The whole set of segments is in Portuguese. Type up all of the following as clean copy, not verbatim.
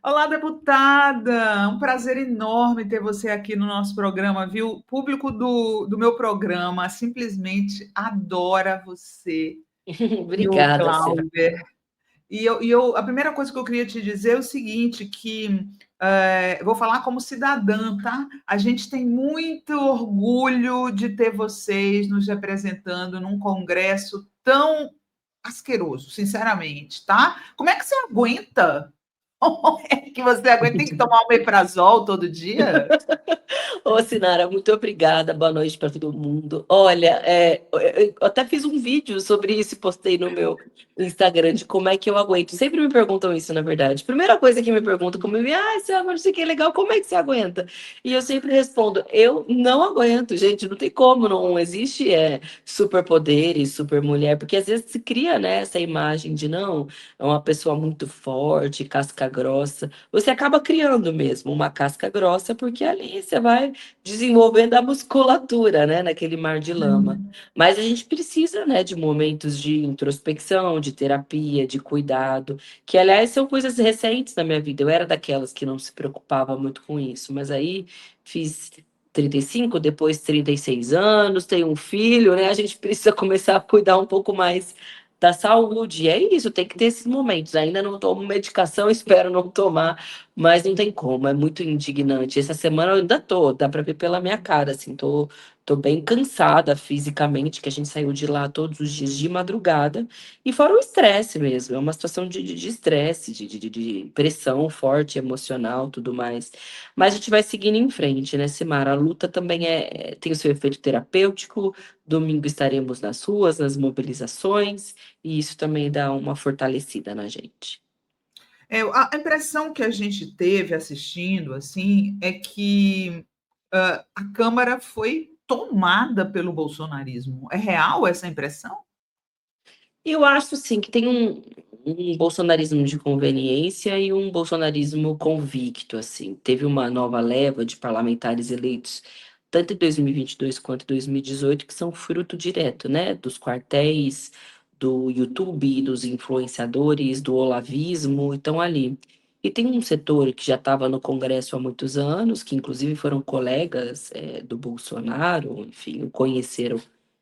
Olá, deputada! Um prazer enorme ter você aqui no nosso programa, viu? O público do meu programa simplesmente adora você e o Obrigada, Cira. Clauber. A primeira coisa que eu queria te dizer é o seguinte, que vou falar como cidadã, tá? A gente tem muito orgulho de ter vocês nos representando num congresso tão asqueroso, sinceramente, tá? Como é que você aguenta? Como é que você aguenta? Tem que tomar um omeprazol todo dia? Ô, Sinara, muito obrigada. Boa noite para todo mundo. Olha, eu até fiz um vídeo sobre isso e postei no meu Instagram de como é que eu aguento. Sempre me perguntam isso, na verdade. Primeira coisa que me perguntam, como você aguenta, não sei o que é legal, como é que você aguenta? E eu sempre respondo, eu não aguento, gente, não tem como, não existe superpoderes, super mulher, porque às vezes se cria, né, essa imagem de não, é uma pessoa muito forte, casca grossa. Você acaba criando mesmo uma casca grossa, porque ali você vai desenvolvendo a musculatura, né, naquele mar de lama. Mas a gente precisa, né, de momentos de introspecção, de terapia, de cuidado, que aliás são coisas recentes na minha vida. Eu era daquelas que não se preocupava muito com isso, mas aí fiz 35, depois 36 anos, tenho um filho, né? A gente precisa começar a cuidar um pouco mais da saúde. E é isso, tem que ter esses momentos. Ainda não tomo medicação, espero não tomar, mas não tem como, é muito indignante. Essa semana eu ainda tô, dá pra ver pela minha cara, assim, tô bem cansada fisicamente, que a gente saiu de lá todos os dias de madrugada, e fora o estresse mesmo, é uma situação de estresse, de pressão forte, emocional, tudo mais. Mas a gente vai seguindo em frente, né, Simara? A luta também tem o seu efeito terapêutico, domingo estaremos nas ruas, nas mobilizações, e isso também dá uma fortalecida na gente. A impressão que a gente teve assistindo, assim, é que a Câmara foi tomada pelo bolsonarismo. É real essa impressão? Eu acho sim que tem um bolsonarismo de conveniência e um bolsonarismo convicto, assim. Teve uma nova leva de parlamentares eleitos, tanto em 2022 quanto em 2018, que são fruto direto, né, dos quartéis, do YouTube, dos influenciadores, do olavismo, estão ali. E tem um setor que já estava no Congresso há muitos anos, que inclusive foram colegas, do Bolsonaro, enfim, o conheceram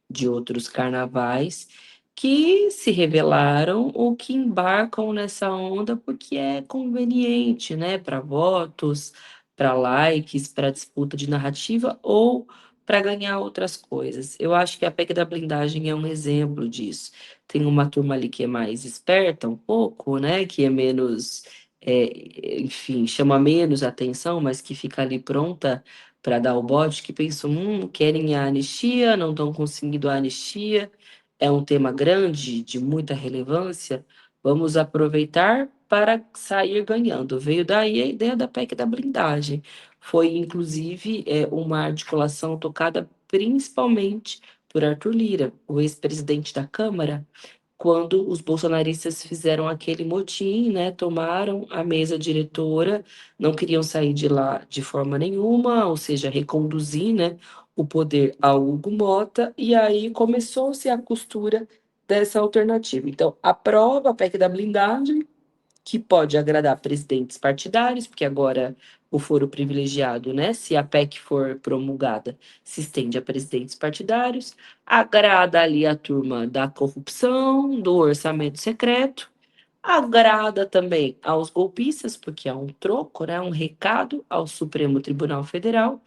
de outros carnavais, que se rebelaram ou que embarcam nessa onda porque é conveniente, né, para votos, para likes, para disputa de narrativa ou para ganhar outras coisas. Eu acho que a PEC da blindagem é um exemplo disso. Tem uma turma ali que é mais esperta, um pouco, né, que é menos, enfim, chama menos atenção, mas que fica ali pronta para dar o bote, que pensam, querem a anistia, não estão conseguindo a anistia, é um tema grande, de muita relevância, vamos aproveitar para sair ganhando. Veio daí a ideia da PEC da blindagem. Foi, inclusive, uma articulação tocada principalmente por Arthur Lira, o ex-presidente da Câmara, quando os bolsonaristas fizeram aquele motim, né, tomaram a mesa diretora, não queriam sair de lá de forma nenhuma, ou seja, reconduzir, né, o poder ao Hugo Mota, e aí começou-se a costura dessa alternativa. Então, aprova a PEC da blindagem, que pode agradar presidentes partidários, porque agora o foro privilegiado, né, se a PEC for promulgada, se estende a presidentes partidários, agrada ali a turma da corrupção, do orçamento secreto, agrada também aos golpistas, porque é um troco, né, um recado ao Supremo Tribunal Federal,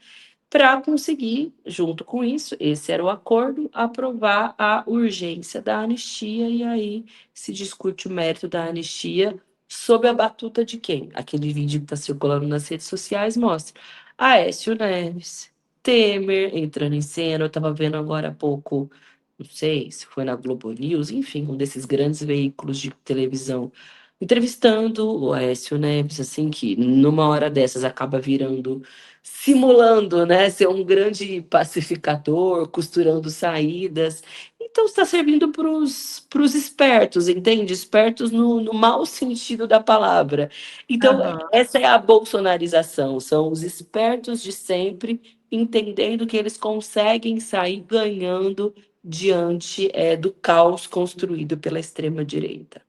para conseguir, junto com isso, esse era o acordo, aprovar a urgência da anistia, e aí se discute o mérito da anistia sob a batuta de quem? Aquele vídeo que está circulando nas redes sociais mostra Aécio Neves, Temer entrando em cena. Eu estava vendo agora há pouco, não sei se foi na Globo News, enfim, um desses grandes veículos de televisão, entrevistando o Aécio Neves, assim, que numa hora dessas acaba virando, simulando, né, ser um grande pacificador, costurando saídas. Então está servindo para os espertos, entende? Espertos no mau sentido da palavra. Então, Aham. essa é a bolsonarização, são os espertos de sempre, entendendo que eles conseguem sair ganhando diante do caos construído pela extrema-direita.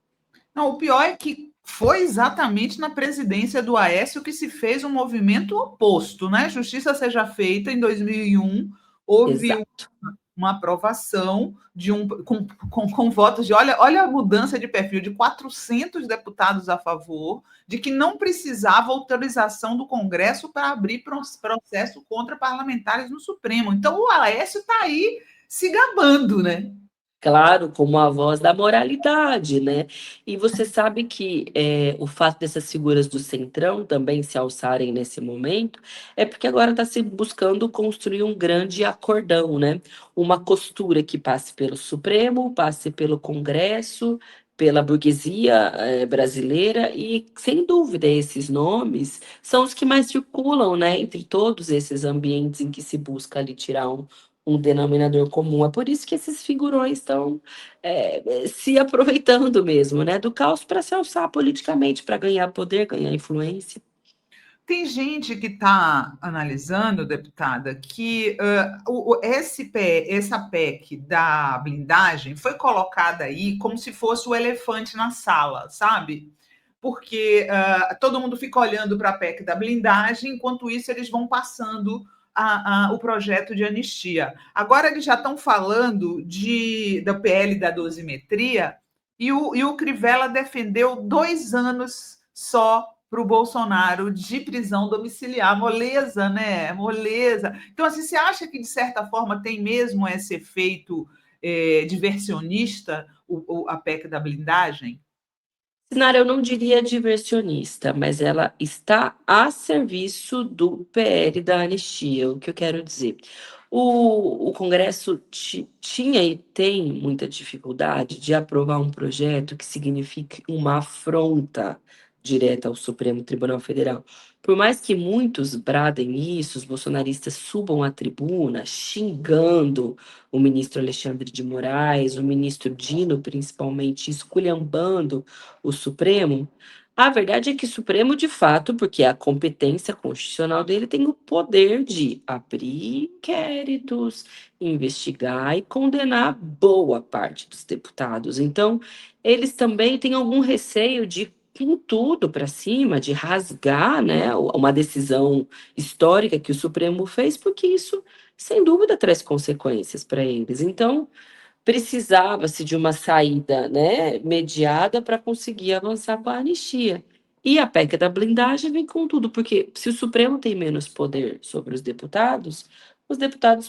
Não, o pior é que Foi exatamente na presidência do Aécio que se fez um movimento oposto, né? Justiça Seja Feita, em 2001, houve Exato. uma aprovação de com votos de, olha a mudança de perfil, de 400 deputados a favor, de que não precisava autorização do Congresso para abrir processo contra parlamentares no Supremo. Então, o Aécio está aí se gabando, né? Claro, como a voz da moralidade, né? E você sabe que o fato dessas figuras do Centrão também se alçarem nesse momento é porque agora está se buscando construir um grande acordão, né? Uma costura que passe pelo Supremo, passe pelo Congresso, pela burguesia brasileira, e sem dúvida esses nomes são os que mais circulam, né? Entre todos esses ambientes em que se busca ali tirar um denominador comum. É por isso que esses figurões estão se aproveitando mesmo, né, do caos para se alçar politicamente, para ganhar poder, ganhar influência. Tem gente que está analisando, deputada, que essa PEC da blindagem foi colocada aí como se fosse o elefante na sala, sabe? Porque todo mundo fica olhando para a PEC da blindagem, enquanto isso eles vão passando o projeto de anistia. Agora eles já estão falando da PL da dosimetria, e o Crivella defendeu 2 anos só para o Bolsonaro de prisão domiciliar. Moleza, né? Moleza. Então, assim, você acha que, de certa forma, tem mesmo esse efeito diversionista, a PEC da blindagem? Sinara, eu não diria diversionista, mas ela está a serviço do PL da anistia. O que eu quero dizer? O Congresso tinha e tem muita dificuldade de aprovar um projeto que signifique uma afronta direta ao Supremo Tribunal Federal. Por mais que muitos bradem isso, os bolsonaristas subam à tribuna xingando o ministro Alexandre de Moraes, o ministro Dino, principalmente, esculhambando o Supremo, a verdade é que o Supremo, de fato, porque a competência constitucional dele tem o poder de abrir inquéritos, investigar e condenar boa parte dos deputados. Então, eles também têm algum receio de com tudo para cima, de rasgar, né, uma decisão histórica que o Supremo fez, porque isso, sem dúvida, traz consequências para eles. Então, precisava-se de uma saída, né, mediada para conseguir avançar com a anistia. E a PEC da blindagem vem com tudo, porque se o Supremo tem menos poder sobre os deputados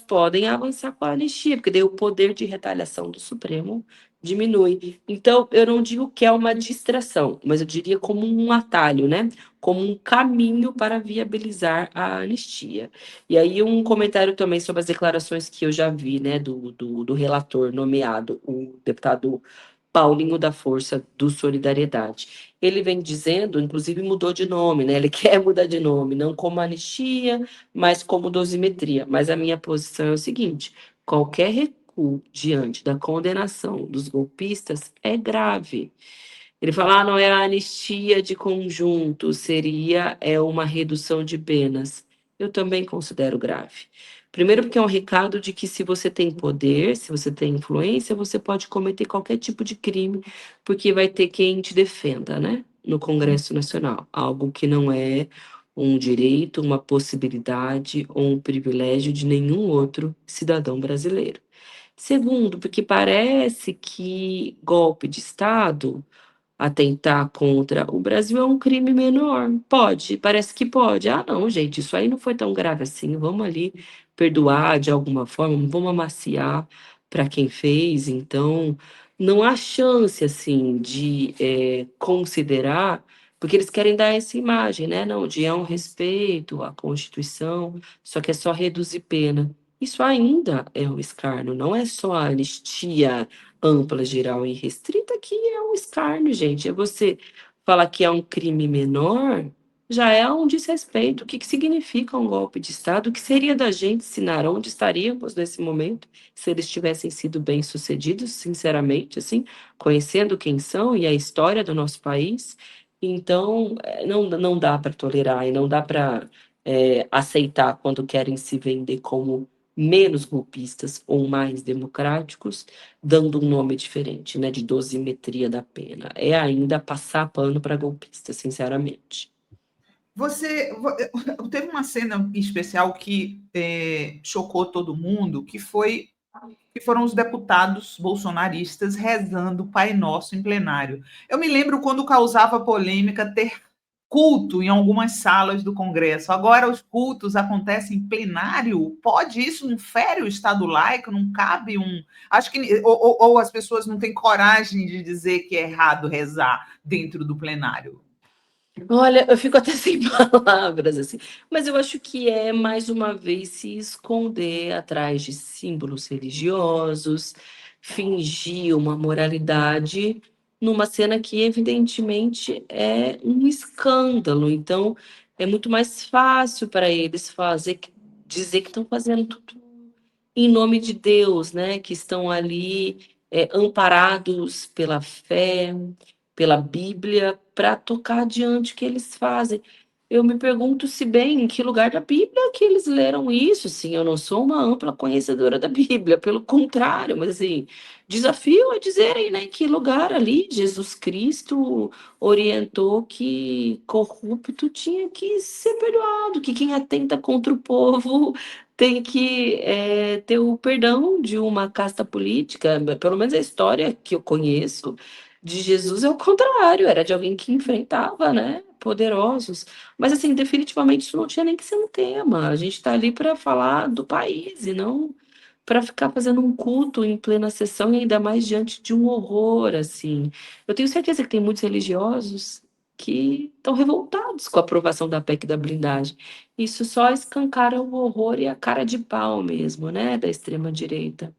podem avançar com a anistia, porque daí o poder de retaliação do Supremo diminui. Então, eu não digo que é uma distração, mas eu diria como um atalho, né? Como um caminho para viabilizar a anistia. E aí, um comentário também sobre as declarações que eu já vi, né, do relator nomeado, o deputado Paulinho da Força do Solidariedade. Ele vem dizendo, inclusive mudou de nome, né? Ele quer mudar de nome, não como anistia, mas como dosimetria. Mas a minha posição é o seguinte: qualquer recuo diante da condenação dos golpistas é grave. Ele fala, não é a anistia de conjunto, seria uma redução de penas. Eu também considero grave. Primeiro, porque é um recado de que se você tem poder, se você tem influência, você pode cometer qualquer tipo de crime, porque vai ter quem te defenda, né? No Congresso Nacional. Algo que não é um direito, uma possibilidade ou um privilégio de nenhum outro cidadão brasileiro. Segundo, porque parece que golpe de Estado atentar contra o Brasil é um crime menor. Pode, parece que pode. Ah, não, gente, isso aí não foi tão grave assim. Vamos ali perdoar de alguma forma, vamos amaciar para quem fez. Então, não há chance assim de considerar, porque eles querem dar essa imagem, né? Não, de é um respeito à Constituição, só que é só reduzir pena. Isso ainda é um escárnio, não é só a anistia ampla, geral e restrita, que é um escárnio, gente. É você falar que é um crime menor, já é um desrespeito. O que significa um golpe de Estado? O que seria da gente, Sinara? Onde estaríamos nesse momento se eles tivessem sido bem-sucedidos, sinceramente, assim, conhecendo quem são e a história do nosso país? Então, não dá para tolerar e não dá para aceitar quando querem se vender como menos golpistas ou mais democráticos, dando um nome diferente, né, de dosimetria da pena. É ainda passar pano para golpistas, sinceramente. Teve uma cena especial que chocou todo mundo, que foram os deputados bolsonaristas rezando o Pai Nosso em plenário. Eu me lembro quando causava polêmica ter culto em algumas salas do Congresso. Agora os cultos acontecem em plenário? Pode isso? Não fere o Estado laico? Não cabe um. Acho que. Ou as pessoas não têm coragem de dizer que é errado rezar dentro do plenário. Olha, eu fico até sem palavras, assim, mas eu acho que é, mais uma vez, se esconder atrás de símbolos religiosos, fingir uma moralidade numa cena que evidentemente é um escândalo. Então, é muito mais fácil para eles dizer que estão fazendo tudo em nome de Deus, né? Que estão ali amparados pela fé, pela Bíblia, para tocar adiante o que eles fazem. Eu me pergunto se bem em que lugar da Bíblia que eles leram isso. Sim, eu não sou uma ampla conhecedora da Bíblia, pelo contrário, mas assim, desafio a dizerem, né, em que lugar ali Jesus Cristo orientou que corrupto tinha que ser perdoado, que quem atenta contra o povo tem que ter o perdão de uma casta política. Pelo menos a história que eu conheço de Jesus é o contrário, era de alguém que enfrentava, né, poderosos. Mas, assim, definitivamente isso não tinha nem que ser um tema. A gente está ali para falar do país e não para ficar fazendo um culto em plena sessão e ainda mais diante de um horror, assim. Eu tenho certeza que tem muitos religiosos que estão revoltados com a aprovação da PEC da blindagem. Isso só escancara o horror e a cara de pau mesmo, né, da extrema-direita.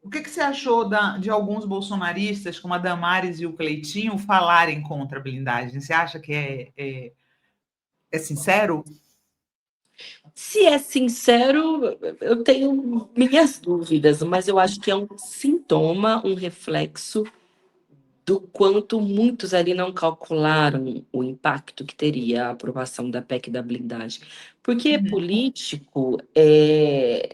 O que você achou de alguns bolsonaristas, como a Damares e o Cleitinho, falarem contra a blindagem? Você acha que é sincero? Se é sincero, eu tenho minhas dúvidas, mas eu acho que é um sintoma, um reflexo do quanto muitos ali não calcularam o impacto que teria a aprovação da PEC da blindagem. Porque Uhum. político,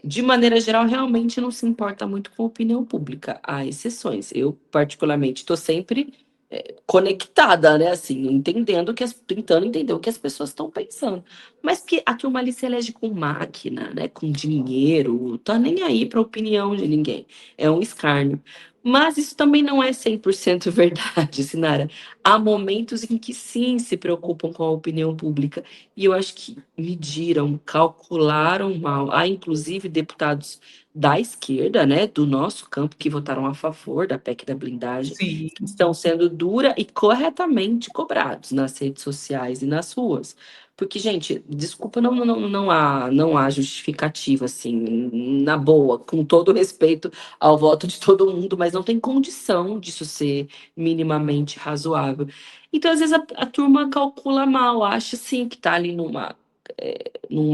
de maneira geral, realmente não se importa muito com a opinião pública. Há exceções. Eu, particularmente, estou sempre conectada, né? Assim, tentando entender o que as pessoas estão pensando. Mas que a turma ali se elege com máquina, né? Com dinheiro, tá nem aí para a opinião de ninguém. É um escárnio. Mas isso também não é 100% verdade, Sinara. Há momentos em que sim se preocupam com a opinião pública. E eu acho que mediram, calcularam mal. Há, inclusive, deputados da esquerda, né, do nosso campo, que votaram a favor da PEC da blindagem, Sim. que estão sendo dura e corretamente cobrados nas redes sociais e nas ruas. Porque, gente, desculpa, não há justificativa, assim, na boa, com todo respeito ao voto de todo mundo, mas não tem condição disso ser minimamente razoável. Então, às vezes, a turma calcula mal, acha assim que está ali numa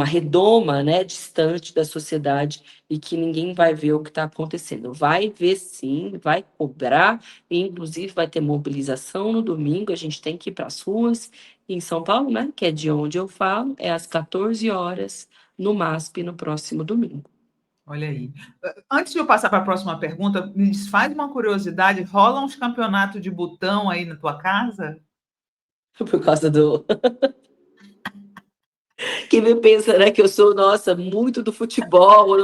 redoma, né, distante da sociedade e que ninguém vai ver o que está acontecendo. Vai ver sim, vai cobrar, e inclusive vai ter mobilização no domingo, a gente tem que ir para as ruas em São Paulo, né, que é de onde eu falo, é às 14 horas no MASP no próximo domingo. Olha aí. Antes de eu passar para a próxima pergunta, me desfaz uma curiosidade: rolam uns campeonatos de botão aí na tua casa? Por causa do Quem me pensa, né, que eu sou, nossa, muito do futebol,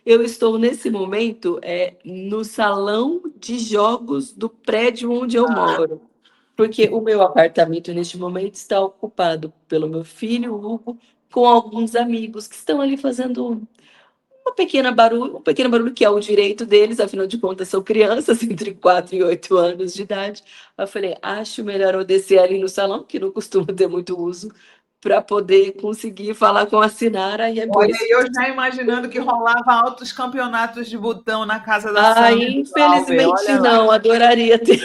eu estou nesse momento no salão de jogos do prédio onde eu moro, porque o meu apartamento neste momento está ocupado pelo meu filho, Hugo, com alguns amigos que estão ali fazendo um pequeno barulho que é o direito deles, afinal de contas são crianças entre 4 e 8 anos de idade. Eu falei, acho melhor eu descer ali no salão, que não costuma ter muito uso, para poder conseguir falar com a Sinara, e é por Olha, isso. eu já imaginando que rolava altos campeonatos de botão na casa da Ah, Sam e do Glauber. infelizmente Olha lá. não, adoraria ter.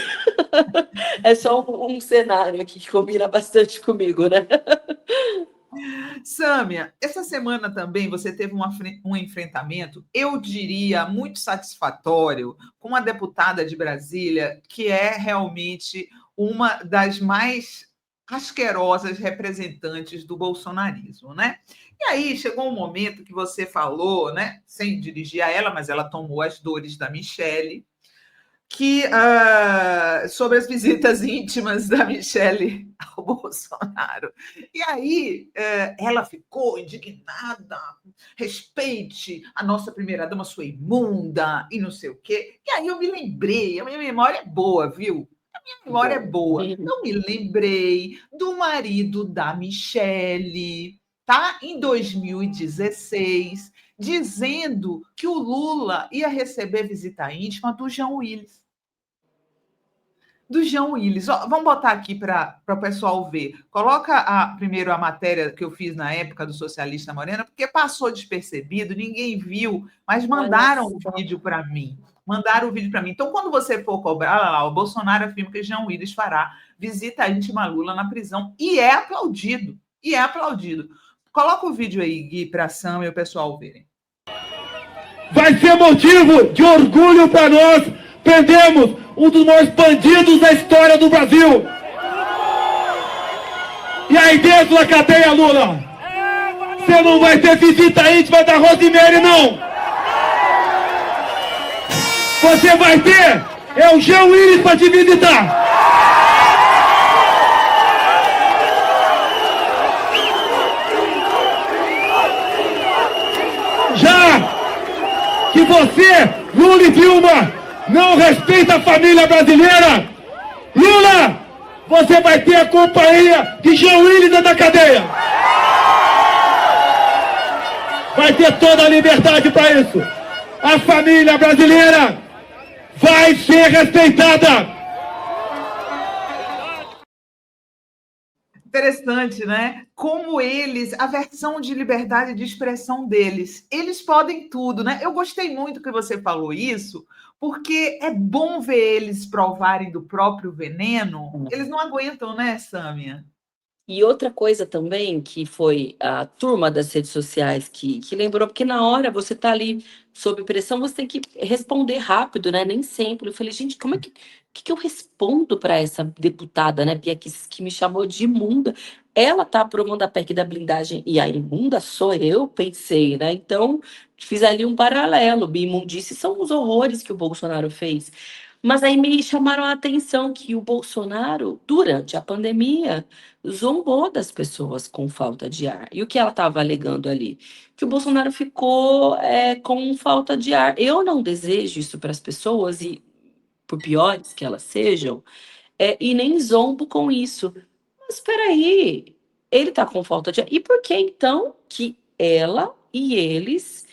É só um cenário aqui que combina bastante comigo, né? Sâmia, essa semana também você teve um enfrentamento, eu diria, muito satisfatório, com uma deputada de Brasília, que é realmente uma das mais asquerosas representantes do bolsonarismo, né? E aí chegou um momento que você falou, né, sem dirigir a ela, mas ela tomou as dores da Michelle, que sobre as visitas íntimas da Michelle ao Bolsonaro. E aí ela ficou indignada, respeite a nossa primeira-dama, sua imunda, e não sei o quê. E aí eu me lembrei, a minha memória é boa, viu? A minha memória é Bom. boa. Eu me lembrei do marido da Michelle, tá? Em 2016, dizendo que o Lula ia receber visita íntima do Jean Willis. Do Jean Willis. Ó, vamos botar aqui para o pessoal ver. Coloca primeiro a matéria que eu fiz na época do Socialista Morena, porque passou despercebido, ninguém viu, mas Olha mandaram o só. vídeo para mim. Mandaram o vídeo para mim. Então, quando você for cobrar, olha lá, o Bolsonaro afirma que Jean Willis fará visita íntima Lula na prisão. E é aplaudido. E é aplaudido. Coloca o vídeo aí, Gui, para a Sam e o pessoal verem. Vai ser motivo de orgulho para nós. Prendemos um dos maiores bandidos da história do Brasil. E aí dentro da cadeia, Lula, você não vai ter visita íntima da Rosemary, não. Você vai ter o Jean Willis para te visitar. Já que você, Lula e Dilma, não respeita a família brasileira, Lula, você vai ter a companhia de Jean Willis dentro da cadeia. Vai ter toda a liberdade para isso. A família brasileira vai ser respeitada. Interessante, né? Como eles, a versão de liberdade de expressão deles, eles podem tudo, né? Eu gostei muito que você falou isso, porque é bom ver eles provarem do próprio veneno. Eles não aguentam, né, Sâmia? E outra coisa também, que foi a turma das redes sociais que lembrou, porque na hora você está ali sob pressão, você tem que responder rápido, né? Nem sempre. Eu falei, gente, como é que eu respondo para essa deputada, né, Bia, que me chamou de imunda? Ela está aprovando a PEC da blindagem e a imunda sou eu, pensei, né? Então, fiz ali um paralelo. Imundice são os horrores que o Bolsonaro fez. Mas aí me chamaram a atenção que o Bolsonaro, durante a pandemia, zombou das pessoas com falta de ar. E o que ela estava alegando ali? Que o Bolsonaro ficou com falta de ar. Eu não desejo isso para as pessoas, e por piores que elas sejam, e nem zombo com isso. Mas espera aí, ele está com falta de ar. E por que então que ela e eles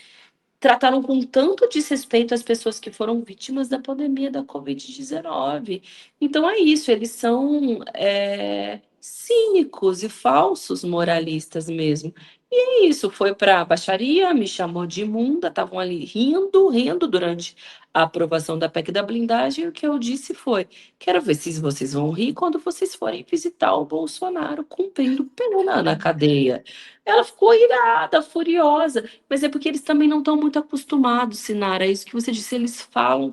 trataram com tanto desrespeito as pessoas que foram vítimas da pandemia da Covid-19? Então é isso, eles são cínicos e falsos moralistas mesmo. E é isso, foi para a baixaria, me chamou de imunda, estavam ali rindo durante a aprovação da PEC da blindagem, e o que eu disse foi: quero ver se vocês vão rir quando vocês forem visitar o Bolsonaro cumprindo pena na cadeia. Ela ficou irada, furiosa. Mas é porque eles também não estão muito acostumados, Sinara. É isso que você disse. Eles falam,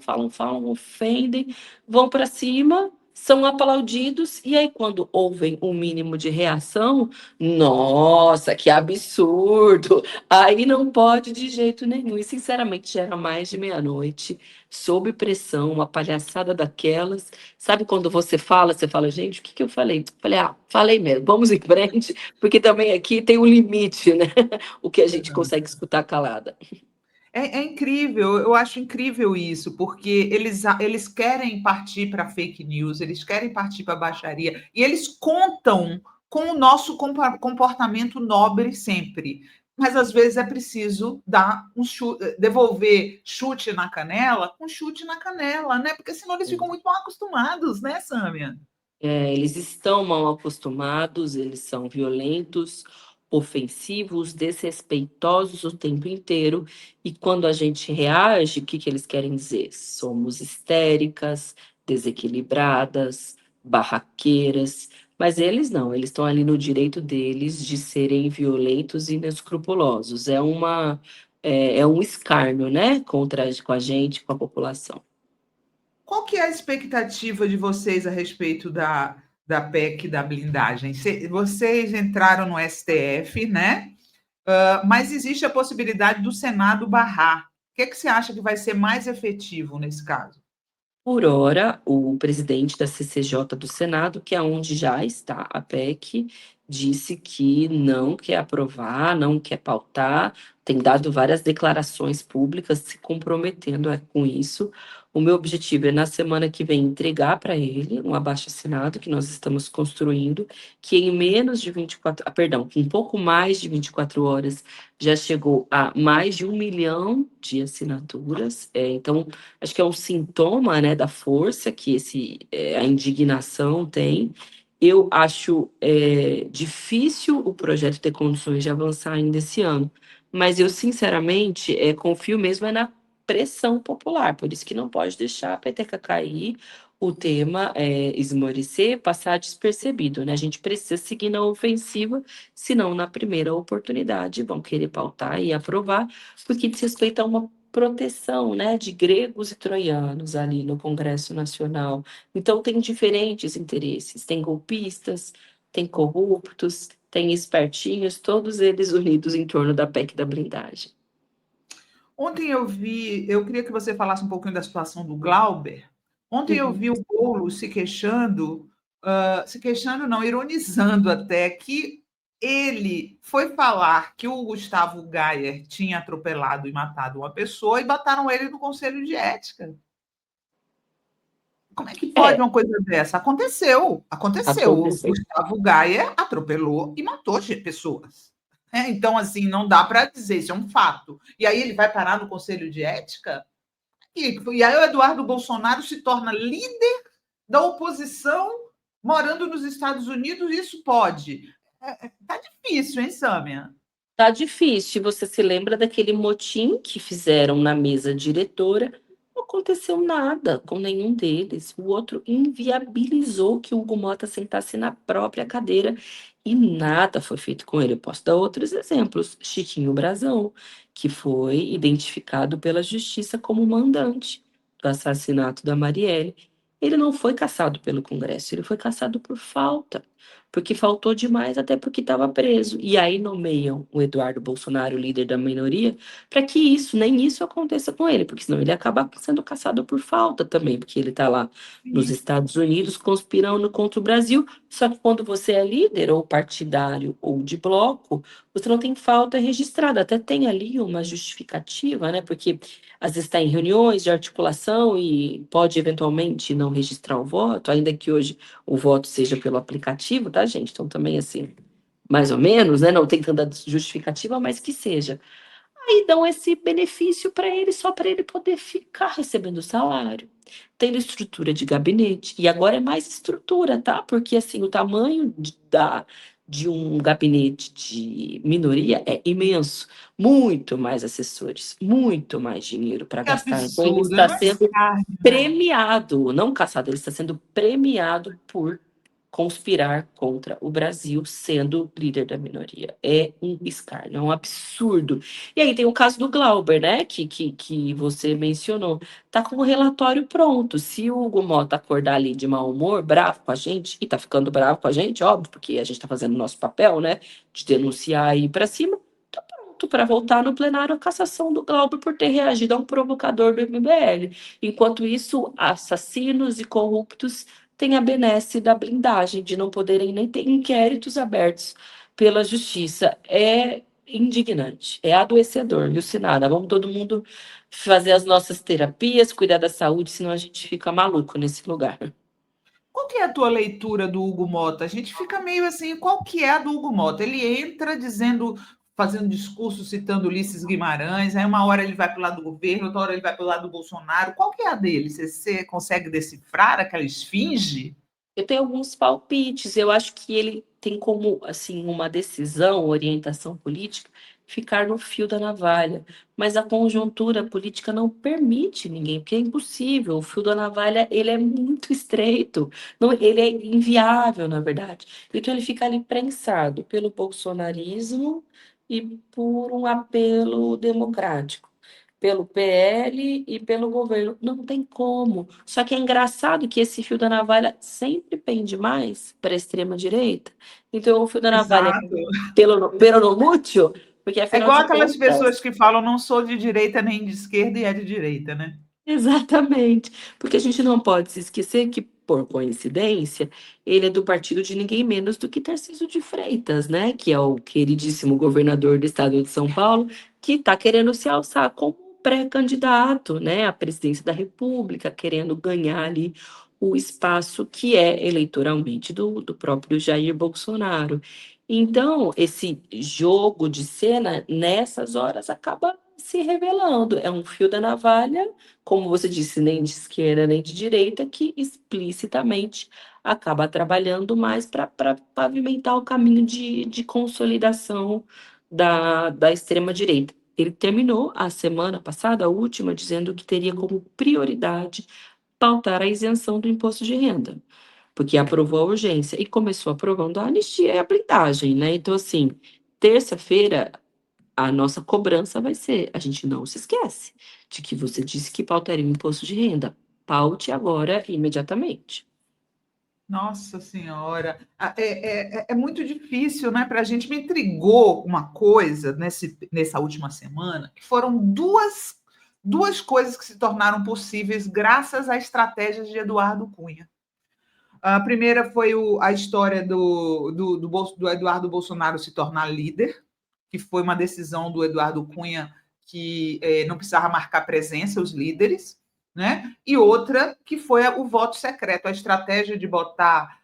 ofendem, vão para cima, são aplaudidos, e aí, quando ouvem um mínimo de reação, nossa, que absurdo! Aí não pode de jeito nenhum. E, sinceramente, já era mais de meia-noite, sob pressão, uma palhaçada daquelas. Sabe quando você fala, gente, o que eu falei? Falei, falei mesmo, vamos em frente, porque também aqui tem um limite, né? O que a gente consegue escutar calada. É incrível, eu acho incrível isso, porque eles querem partir para fake news, eles querem partir para baixaria, e eles contam com o nosso comportamento nobre sempre. Mas às vezes é preciso dar devolver chute na canela com chute na canela, né? Porque senão eles ficam muito mal acostumados, né, Sâmia? Eles estão mal acostumados, eles são violentos, ofensivos, desrespeitosos o tempo inteiro. E quando a gente reage, o que eles querem dizer? Somos histéricas, desequilibradas, barraqueiras. Mas eles não, eles estão ali no direito deles de serem violentos e inescrupulosos. É um escárnio, né, com a gente, com a população. Qual que é a expectativa de vocês a respeito da PEC da blindagem? Vocês entraram no STF, né? Mas existe a possibilidade do Senado barrar. O que você acha que vai ser mais efetivo nesse caso? Por ora, o presidente da CCJ do Senado, que é onde já está a PEC, disse que não quer aprovar, não quer pautar, tem dado várias declarações públicas se comprometendo com isso. O meu objetivo é, na semana que vem, entregar para ele um abaixo-assinado que nós estamos construindo, que em menos de 24, perdão, em pouco mais de 24 horas já chegou a mais de 1 milhão de assinaturas. Então, acho que é um sintoma, né, da força que a indignação tem. Eu acho difícil o projeto ter condições de avançar ainda esse ano, mas eu, sinceramente, confio mesmo na pressão popular, por isso que não pode deixar a peteca cair, o tema esmorecer, passar despercebido, né? A gente precisa seguir na ofensiva, senão na primeira oportunidade vão querer pautar e aprovar, porque diz respeito a uma proteção, né, de gregos e troianos ali no Congresso Nacional. Então, tem diferentes interesses, tem golpistas, tem corruptos, tem espertinhos, todos eles unidos em torno da PEC da blindagem. Ontem eu queria que você falasse um pouquinho da situação do Glauber. Ontem eu vi o Boulos se queixando não, ironizando até, que ele foi falar que o Gustavo Gayer tinha atropelado e matado uma pessoa e botaram ele no Conselho de Ética. Como é que pode uma coisa dessa? Aconteceu. O Aconteceu. Gustavo Gayer atropelou e matou pessoas. Então, assim, não dá para dizer, isso é um fato. E aí ele vai parar no Conselho de Ética? E aí o Eduardo Bolsonaro se torna líder da oposição morando nos Estados Unidos, isso pode. Tá difícil, hein, Sâmia? Tá difícil. Você se lembra daquele motim que fizeram na mesa diretora? Não aconteceu nada com nenhum deles. O outro inviabilizou que o Hugo Mota sentasse na própria cadeira e nada foi feito com ele. Eu posso dar outros exemplos. Chiquinho Brasão, que foi identificado pela justiça como mandante do assassinato da Marielle. Ele não foi cassado pelo Congresso, ele foi cassado por falta, porque faltou demais, até porque estava preso. E aí nomeiam o Eduardo Bolsonaro, líder da minoria, para que nem isso aconteça com ele, porque senão ele acaba sendo caçado por falta também, porque ele está lá nos Estados Unidos conspirando contra o Brasil. Só que quando você é líder, ou partidário, ou de bloco, você não tem falta registrada. Até tem ali uma justificativa, né? Porque às vezes está em reuniões de articulação e pode eventualmente não registrar o voto, ainda que hoje o voto seja pelo aplicativo, tá, gente? Então, também, assim, mais ou menos, né? Não tem tanta justificativa, mas que seja. Aí dão esse benefício para ele, só para ele poder ficar recebendo salário, tendo estrutura de gabinete. E agora é mais estrutura, tá? Porque, assim, o tamanho de um gabinete de minoria é imenso. Muito mais assessores, muito mais dinheiro para Que gastar. Então, ele absurdo, está não é sendo carne. premiado, não caçado, ele está sendo premiado por conspirar contra o Brasil, sendo líder da minoria. É um escárnio, é um absurdo. E aí tem o caso do Glauber, né, que você mencionou. Tá com o relatório pronto. Se o Hugo Mota acordar ali de mau humor, bravo com a gente, e tá ficando bravo com a gente, óbvio, porque a gente tá fazendo o nosso papel, né, de denunciar e ir para cima, tá pronto para voltar no plenário a cassação do Glauber por ter reagido a um provocador do MBL. Enquanto isso, assassinos e corruptos têm a benesse da blindagem, de não poderem nem ter inquéritos abertos pela justiça. É indignante, é adoecedor, viu, Sinara? Vamos todo mundo fazer as nossas terapias, cuidar da saúde, senão a gente fica maluco nesse lugar. Qual que é a tua leitura do Hugo Mota? A gente fica meio assim, qual que é a do Hugo Mota? Ele entra dizendo, fazendo discurso, citando Ulisses Guimarães, aí uma hora ele vai para o lado do governo, outra hora ele vai para o lado do Bolsonaro. Qual que é a dele? Você consegue decifrar aquela esfinge? Eu tenho alguns palpites. Eu acho que ele tem como, assim, uma decisão, orientação política, ficar no fio da navalha. Mas a conjuntura política não permite ninguém, porque é impossível. O fio da navalha, ele é muito estreito. Não, ele é inviável, na verdade. Então, ele fica ali prensado pelo bolsonarismo e por um apelo democrático. pelo PL e pelo governo. Não tem como. Só que é engraçado que esse fio da navalha sempre pende mais para a extrema-direita. Então, o fio da navalha Exato. pelo no mútil, porque É afinal igual de aquelas contas. pessoas que falam não sou de direita nem de esquerda e é de direita, né? Exatamente, porque a gente não pode se esquecer que, por coincidência, ele é do partido de ninguém menos do que Tarcísio de Freitas, né? Que é o queridíssimo governador do estado de São Paulo, que está querendo se alçar como pré-candidato, né, à presidência da República, querendo ganhar ali o espaço que é eleitoralmente do próprio Jair Bolsonaro. Então, esse jogo de cena, nessas horas, acaba se revelando. É um fio da navalha, como você disse, nem de esquerda nem de direita, que explicitamente acaba trabalhando mais para pavimentar o caminho de consolidação da extrema-direita. Ele terminou a semana passada, a última, dizendo que teria como prioridade pautar a isenção do imposto de renda, porque aprovou a urgência e começou aprovando a anistia e a blindagem, né? Então, assim, terça-feira a nossa cobrança vai ser: a gente não se esquece de que você disse que pautaria o imposto de renda. Paute agora, imediatamente. Nossa Senhora, é muito difícil, né? Para a gente me intrigou uma coisa nessa última semana, que foram duas coisas que se tornaram possíveis graças à estratégia de Eduardo Cunha. A primeira foi a história do Eduardo Bolsonaro se tornar líder, que foi uma decisão do Eduardo Cunha que não precisava marcar presença, os líderes, né? E outra que foi o voto secreto, a estratégia de botar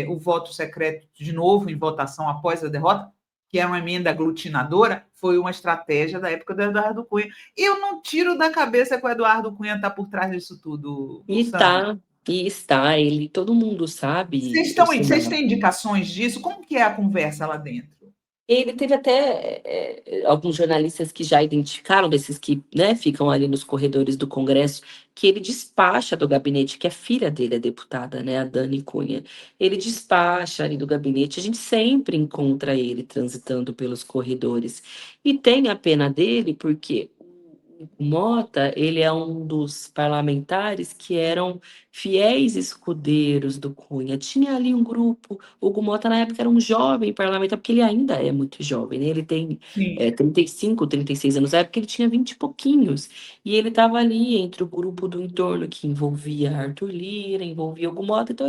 o voto secreto de novo em votação após a derrota, que é uma emenda aglutinadora, foi uma estratégia da época do Eduardo Cunha. Eu não tiro da cabeça que o Eduardo Cunha está por trás disso tudo, E Sandra. tá, e está, ele, todo mundo sabe, Vocês têm indicações disso? Como que é a conversa lá dentro? ele teve até alguns jornalistas que já identificaram, desses que, né, ficam ali nos corredores do Congresso, que ele despacha do gabinete, que a filha dele é deputada, né, a Dani Cunha. Ele despacha ali do gabinete, a gente sempre encontra ele transitando pelos corredores. E tem a pena dele, porque o Mota, ele é um dos parlamentares que eram fiéis escudeiros do Cunha. Tinha ali um grupo. O Hugo Mota, na época, era um jovem parlamentar, porque ele ainda é muito jovem, né? Ele tem Sim. 35, 36 anos. Na época, ele tinha 20 e pouquinhos. E ele estava ali entre o grupo do entorno que envolvia Arthur Lira, envolvia Hugo Mota. Então,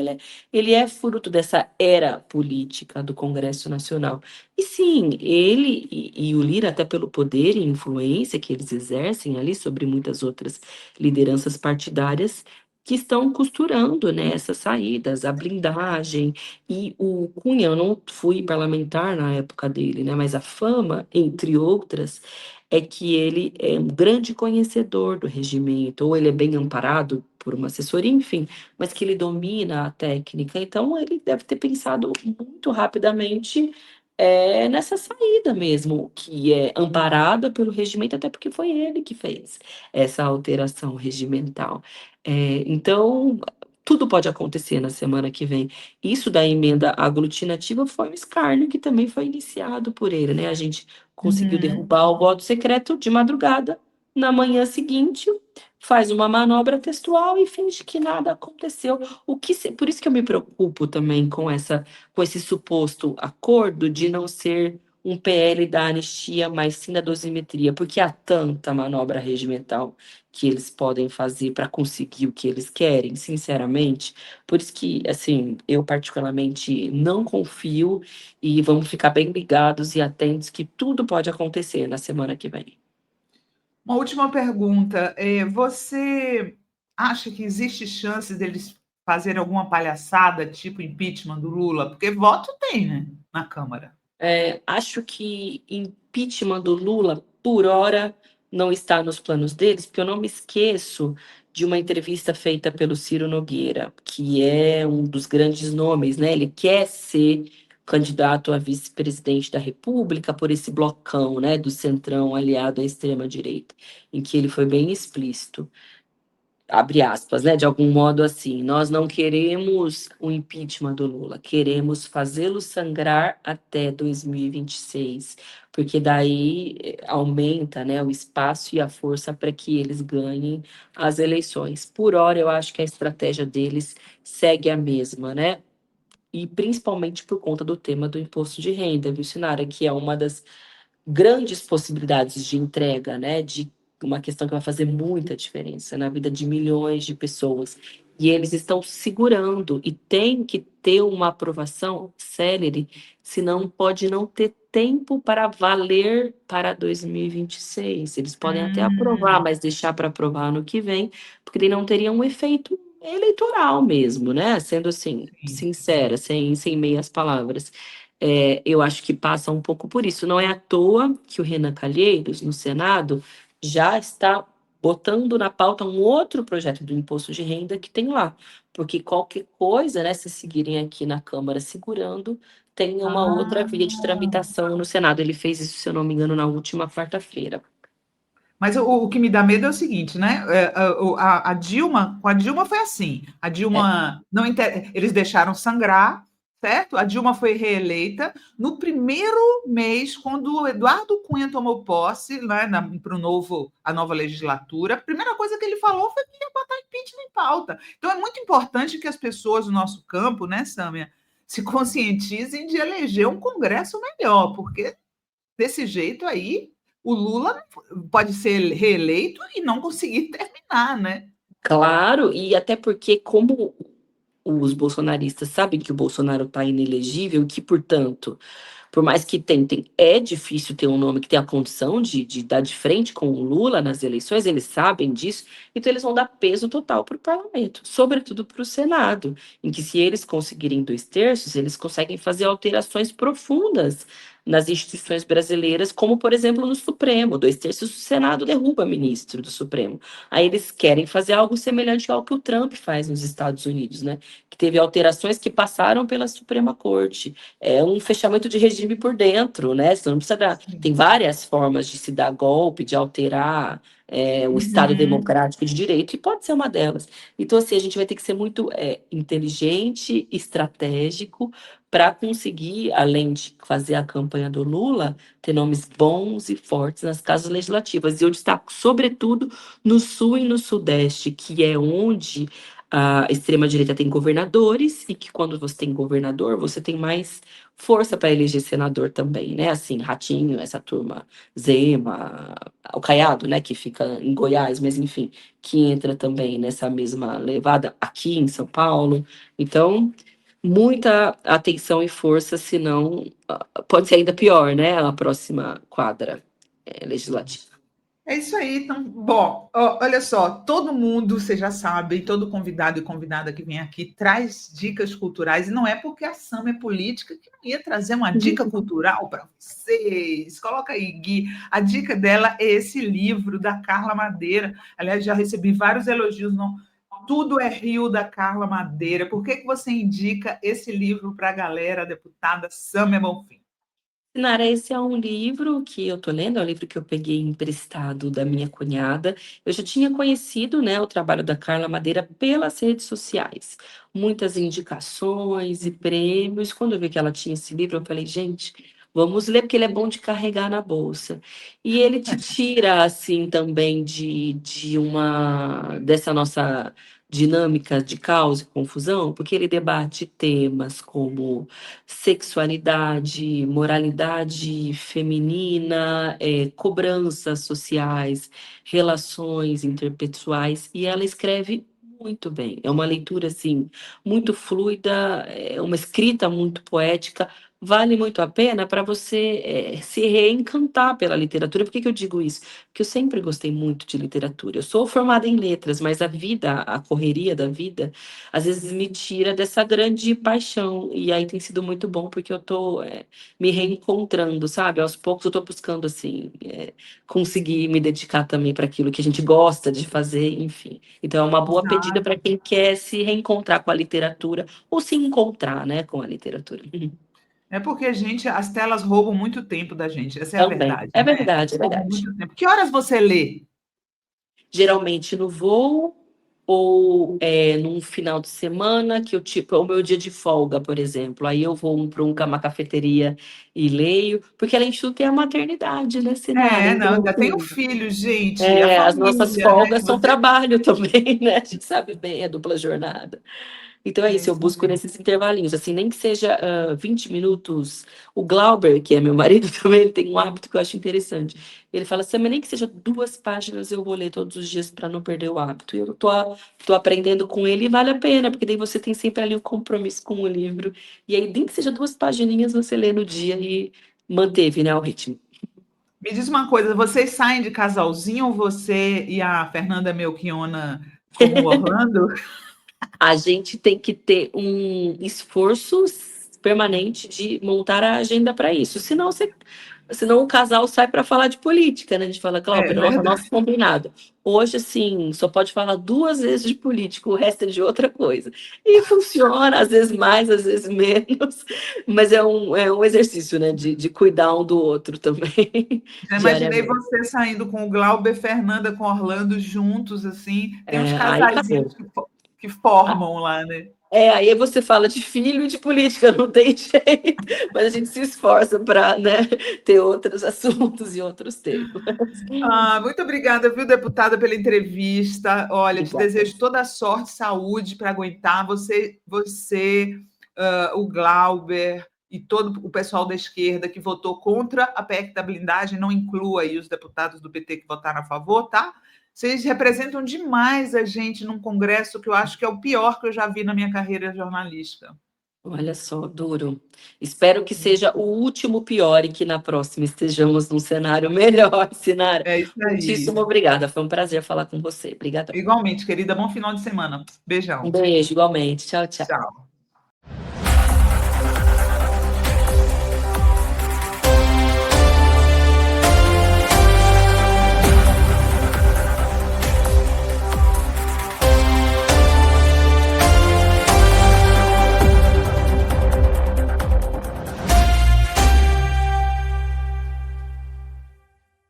ele é fruto dessa era política do Congresso Nacional. E sim, ele e o Lira, até pelo poder e influência que eles exercem ali sobre muitas outras lideranças partidárias, que estão costurando, né, essas saídas, a blindagem. E o Cunha, eu não fui parlamentar na época dele, né, mas a fama, entre outras, é que ele é um grande conhecedor do regimento, ou ele é bem amparado por uma assessoria, enfim, mas que ele domina a técnica. Então, ele deve ter pensado muito rapidamente nessa saída mesmo, que é amparada pelo regimento, até porque foi ele que fez essa alteração regimental. Então, tudo pode acontecer na semana que vem. Isso da emenda aglutinativa foi um escárnio que também foi iniciado por ele, né? A gente conseguiu Uhum. derrubar o voto secreto de madrugada, na manhã seguinte, faz uma manobra textual e finge que nada aconteceu. Por isso que eu me preocupo também com esse suposto acordo de não ser um PL da anistia, mas sim da dosimetria, porque há tanta manobra regimental que eles podem fazer para conseguir o que eles querem, sinceramente. Por isso que, assim, eu particularmente não confio e vamos ficar bem ligados e atentos que tudo pode acontecer na semana que vem. Uma última pergunta. Você acha que existe chance deles fazerem alguma palhaçada, tipo impeachment do Lula? Porque voto tem, né, na Câmara. Acho que impeachment do Lula, por hora, não está nos planos deles, porque eu não me esqueço de uma entrevista feita pelo Ciro Nogueira, que é um dos grandes nomes, né? Ele quer ser candidato a vice-presidente da República por esse blocão, né, do centrão aliado à extrema-direita, em que ele foi bem explícito. abre aspas, né, de algum modo assim, nós não queremos o impeachment do Lula, queremos fazê-lo sangrar até 2026, porque daí aumenta, né, o espaço e a força para que eles ganhem as eleições. Por hora, eu acho que a estratégia deles segue a mesma, né? E principalmente por conta do tema do imposto de renda, viu, Sinara, que é uma das grandes possibilidades de entrega, né? De uma questão que vai fazer muita diferença na vida de milhões de pessoas. E eles estão segurando e tem que ter uma aprovação célere, senão pode não ter tempo para valer para 2026. Eles podem até aprovar, Hum, mas deixar para aprovar no que vem, porque ele não teria um efeito eleitoral mesmo, né? Sendo assim, sim. sincera, sem meias palavras. Eu acho que passa um pouco por isso. Não é à toa que o Renan Calheiros, no Senado, já está botando na pauta um outro projeto do imposto de renda que tem lá. Porque qualquer coisa, né, se seguirem aqui na Câmara segurando, tem uma outra Ah, via de tramitação no Senado. Ele fez isso, se eu não me engano, na última quarta-feira. mas o que me dá medo é o seguinte, né? A Dilma, com a Dilma foi assim. A É, Dilma não eles deixaram sangrar, certo? A Dilma foi reeleita no primeiro mês, quando o Eduardo Cunha tomou posse, né, para a nova legislatura. A primeira coisa que ele falou foi que ia botar impeachment em pauta. Então é muito importante que as pessoas do nosso campo, né, Sâmia, se conscientizem de eleger um Congresso melhor, porque desse jeito aí, o Lula pode ser reeleito e não conseguir terminar, né? claro, e até porque, como os bolsonaristas sabem que o Bolsonaro está inelegível, que, portanto, por mais que tentem, é difícil ter um nome que tenha a condição de dar de frente com o Lula nas eleições, eles sabem disso, então eles vão dar peso total para o parlamento, sobretudo para o Senado, em que se eles conseguirem 2/3, eles conseguem fazer alterações profundas nas instituições brasileiras, como, por exemplo, no Supremo. 2/3 do Senado derruba ministro do Supremo. Aí eles querem fazer algo semelhante ao que o Trump faz nos Estados Unidos, né? Que teve alterações que passaram pela Suprema Corte. É um fechamento de regime por dentro, né? Você não precisa dar. Tem várias formas de se dar golpe, de alterar o Estado Uhum. democrático de direito, e pode ser uma delas. Então, assim, a gente vai ter que ser muito inteligente, estratégico, para conseguir, além de fazer a campanha do Lula, ter nomes bons e fortes nas casas legislativas. E eu destaco, sobretudo, no Sul e no Sudeste, que é onde a extrema-direita tem governadores, e que quando você tem governador, você tem mais força para eleger senador também, né? Assim, Ratinho, essa turma, Zema, o Caiado, né, que fica em Goiás, mas enfim, que entra também nessa mesma levada aqui em São Paulo. Então, muita atenção e força, senão pode ser ainda pior, né? A próxima quadra legislativa. É isso aí. Então, bom, olha só, todo mundo, vocês já sabem, todo convidado e convidada que vem aqui traz dicas culturais, e não é porque a Sam é política que não ia trazer uma dica cultural para vocês. Coloca aí, Gui. A dica dela é esse livro da Carla Madeira. Aliás, já recebi vários elogios no Tudo é Rio, da Carla Madeira. Por que você indica esse livro para a galera, a deputada Sâmia Bonfim? Nara, esse é um livro que eu tô lendo, é um livro que eu peguei emprestado da minha cunhada. Eu já tinha conhecido, né, o trabalho da Carla Madeira pelas redes sociais. Muitas indicações e prêmios. Quando eu vi que ela tinha esse livro, eu falei, gente, vamos ler, porque ele é bom de carregar na bolsa. E ele te tira, assim, também dessa nossa dinâmica de caos e confusão, porque ele debate temas como sexualidade, moralidade feminina, cobranças sociais, relações interpessoais, e ela escreve muito bem. É uma leitura assim muito fluida, é uma escrita muito poética. Vale muito a pena para você se reencantar pela literatura. Por que que eu digo isso? Porque eu sempre gostei muito de literatura. Eu sou formada em letras, mas a vida, a correria da vida, às vezes me tira dessa grande paixão. E aí tem sido muito bom, porque eu tô me reencontrando, sabe? Aos poucos eu tô buscando, assim, conseguir me dedicar também para aquilo que a gente gosta de fazer, enfim. Então é uma boa pedida para quem quer se reencontrar com a literatura, ou se encontrar, né, com a literatura. É porque, gente, as telas roubam muito tempo da gente, essa é a Também. verdade, É né? verdade, é Roubam verdade. muito tempo. Que horas você lê? Geralmente no voo, ou num final de semana, que é o meu dia de folga, por exemplo. Aí eu vou para uma cafeteria e leio, porque além de tudo tem a maternidade, né, Sinara? Não, Então, ainda tem o assim, filho, gente, a as nossas família, né? folgas são trabalho também, né? A gente sabe bem, é dupla jornada. Então é isso, eu busco mesmo. nesses intervalinhos, assim, nem que seja 20 minutos. O Glauber, que é meu marido também, ele tem um hábito que eu acho interessante. Ele fala assim, mas nem que seja 2 páginas eu vou ler todos os dias para não perder o hábito. E eu tô aprendendo com ele e vale a pena, porque daí você tem sempre ali o compromisso com o livro. E aí, nem que seja 2 pagininhas você lê no dia e manteve, né, o ritmo. Me diz uma coisa, vocês saem de casalzinho ou você e a Fernanda Melchiona como Orlando? A gente tem que ter um esforço permanente de montar a agenda para isso. Senão o casal sai para falar de política, né? A gente fala, Cláudio, nosso combinado. Hoje, assim, só pode falar 2 vezes de política, o resto é de outra coisa. E funciona, às vezes mais, às vezes menos, mas é um exercício, né? De cuidar um do outro também. Já imaginei você saindo com o Glauber, Fernanda com Orlando juntos, assim. Tem uns casalzinhos que formam lá, né? Aí você fala de filho e de política, não tem jeito, mas a gente se esforça para, né, ter outros assuntos e outros temas. Muito obrigada, viu, deputada, pela entrevista. Olha, te Obrigada. desejo toda a sorte, saúde para aguentar. Você o Glauber e todo o pessoal da esquerda que votou contra a PEC da blindagem, não inclua aí os deputados do PT que votaram a favor, tá? Vocês representam demais a gente num congresso que eu acho que é o pior que eu já vi na minha carreira jornalística. Olha só, duro. Espero que seja o último pior e que na próxima estejamos num cenário melhor, Sinara. É isso aí. Muitíssimo obrigada. Foi um prazer falar com você. Obrigada. Igualmente, querida. Bom final de semana. Beijão. Um beijo, igualmente. Tchau, tchau. Tchau.